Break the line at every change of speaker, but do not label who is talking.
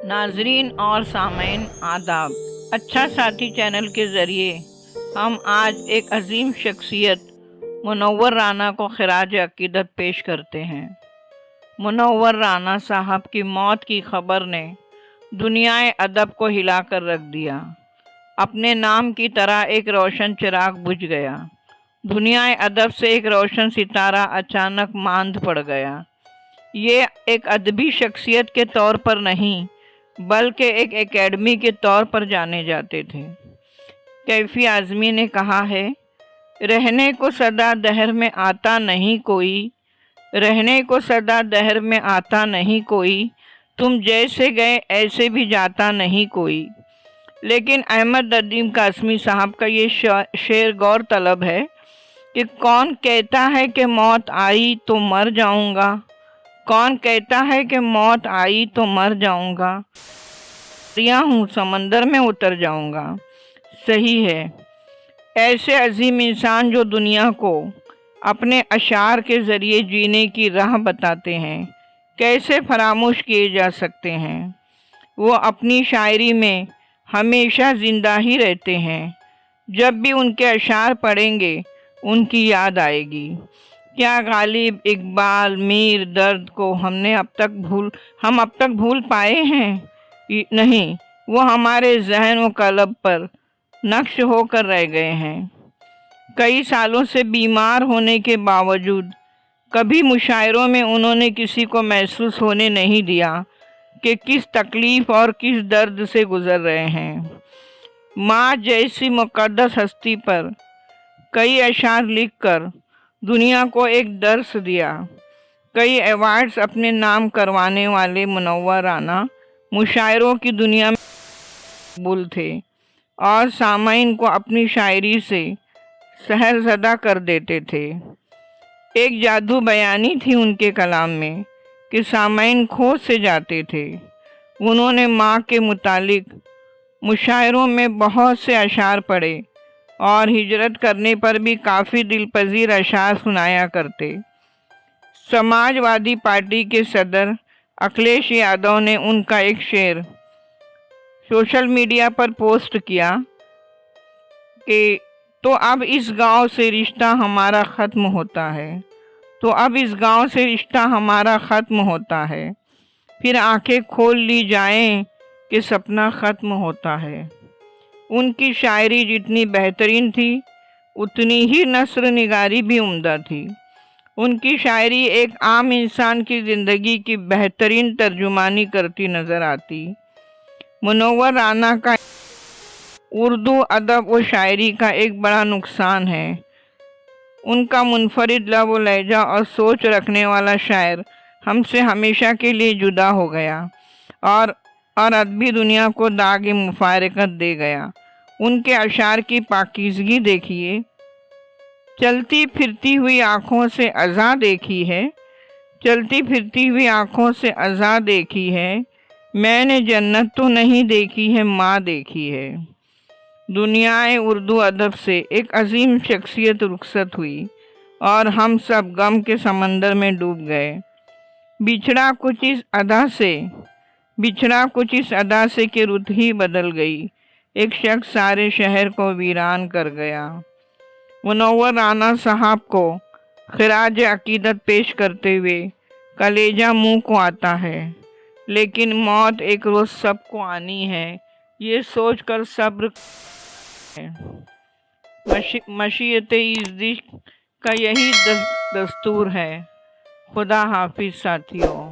नाजरीन और सामईन आदाब। अच्छा साथी चैनल के ज़रिए हम आज एक अजीम शख्सियत मुनव्वर राना को खिराज अकीदत पेश करते हैं। मुनव्वर राना साहब की मौत की खबर ने दुनियाए अदब को हिला कर रख दिया। अपने नाम की तरह एक रोशन चिराग बुझ गया। दुनियाए अदब से एक रोशन सितारा अचानक मांद पड़ गया। ये एक अदबी शख्सियत के तौर पर नहीं बल्कि एक एकेडमी के तौर पर जाने जाते थे। कैफी आज़मी ने कहा है, रहने को सदा दहर में आता नहीं कोई, रहने को सदा दहर में आता नहीं कोई, तुम जैसे गए ऐसे भी जाता नहीं कोई। लेकिन अहमद नदीम कासमी साहब का ये शेर गौर तलब है कि कौन कहता है कि मौत आई तो मर जाऊंगा, कौन कहता है कि मौत आई तो मर जाऊंगा, दरिया हूँ समंदर में उतर जाऊंगा। सही है, ऐसे अजीम इंसान जो दुनिया को अपने अशार के ज़रिए जीने की राह बताते हैं, कैसे फरामोश किए जा सकते हैं। वो अपनी शायरी में हमेशा ज़िंदा ही रहते हैं। जब भी उनके अशार पढ़ेंगे उनकी याद आएगी। क्या गालिब, इकबाल, मीर, दर्द को हम अब तक भूल पाए हैं? नहीं, वो हमारे जहन व कलब पर नक्श होकर रह गए हैं। कई सालों से बीमार होने के बावजूद कभी मुशायरों में उन्होंने किसी को महसूस होने नहीं दिया कि किस तकलीफ़ और किस दर्द से गुज़र रहे हैं। माँ जैसी मुक़द्दस हस्ती पर कई अशार लिखकर दुनिया को एक दर्स दिया। कई अवार्ड्स अपने नाम करवाने वाले मुनव्वर राना मुशायरों की दुनिया में मकबूल थे और सामईन को अपनी शायरी से सहरज़दा कर देते थे। एक जादू बयानी थी उनके कलाम में कि सामईन खो से जाते थे। उन्होंने माँ के मुतालिक मुशायरों में बहुत से अशार पढ़े और हिजरत करने पर भी काफ़ी दिलपजीर अशार सुनाया करते। समाजवादी पार्टी के सदर अखिलेश यादव ने उनका एक शेर सोशल मीडिया पर पोस्ट किया कि तो अब इस गांव से रिश्ता हमारा ख़त्म होता है, तो अब इस गांव से रिश्ता हमारा ख़त्म होता है, फिर आंखें खोल ली जाएं कि सपना ख़त्म होता है। उनकी शायरी जितनी बेहतरीन थी उतनी ही नस्र निगारी भी उम्दा थी। उनकी शायरी एक आम इंसान की ज़िंदगी की बेहतरीन तर्जुमानी करती नज़र आती। मुनव्वर राना का उर्दू अदब व शायरी का एक बड़ा नुकसान है। उनका मुनफरिद लब व लहजा और सोच रखने वाला शायर हमसे हमेशा के लिए जुदा हो गया और अदबी दुनिया को दाग मुफारकत दे गया। उनके अशार की पाकीज़गी देखिए। चलती फिरती हुई आँखों से अज़ा देखी है, चलती फिरती हुई आँखों से अज़ा देखी है, मैंने जन्नत तो नहीं देखी है, माँ देखी है। दुनियाए उर्दू अदब से एक अजीम शख्सियत रुखसत हुई और हम सब गम के समंदर में डूब गए। बिछड़ा कुछ इस अदा से कि रुत ही बदल गई, एक शख्स सारे शहर को वीरान कर गया। मुनव्वर राना साहब को खिराज अकीदत पेश करते हुए कलेजा मुंह को आता है, लेकिन मौत एक रोज़ सबको आनी है, ये सोचकर सब्र है। मशीयत इज़्ज़त का यही दस्तूर है। खुदा हाफिज़ साथियों।